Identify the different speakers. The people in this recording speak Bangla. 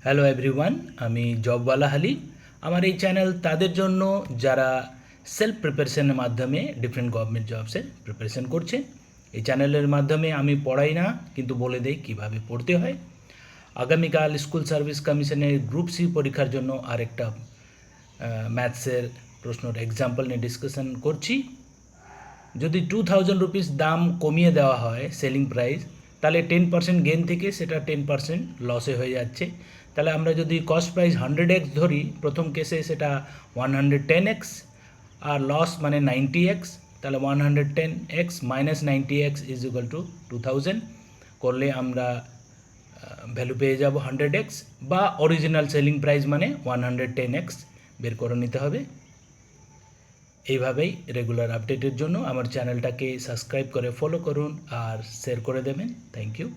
Speaker 1: হ্যালো এভরিওয়ান, আমি জবওয়ালা হালি। আমার এই চ্যানেল তাদের জন্য যারা সেলফ প্রিপারেশনের মাধ্যমে ডিফারেন্ট গভর্নমেন্ট জবসের প্রিপারেশন করছে। এই চ্যানেলের মাধ্যমে আমি পড়াই না, কিন্তু বলে দেই কীভাবে পড়তে হয়। আগামীকাল স্কুল সার্ভিস কমিশনের গ্রুপ সি পরীক্ষার জন্য আরেকটা ম্যাথসের প্রশ্নের এক্সাম্পল নিয়ে ডিসকাশন করছি। যদি 2000 রুপিস দাম কমিয়ে দেওয়া হয় সেলিং প্রাইস, তাহলে 10% গেন থেকে সেটা 10% লসে হয়ে যাচ্ছে। তাহলে আমরা যদি কস্ট প্রাইস 100x ধরি, প্রথম কেসে সেটা 110x, আর লস মানে 90x। তাহলে 110x minus 90x is equal to 2000 করলে আমরা ভ্যালু পেয়ে যাব 100x, বা অরিজিনাল সেলিং প্রাইস মানে 110x বের করে নিতে হবে। এইভাবেই রেগুলার আপডেটের জন্য আমার চ্যানেলটাকে সাবস্ক্রাইব করে ফলো করুন আর শেয়ার করে দেবেন। Thank you.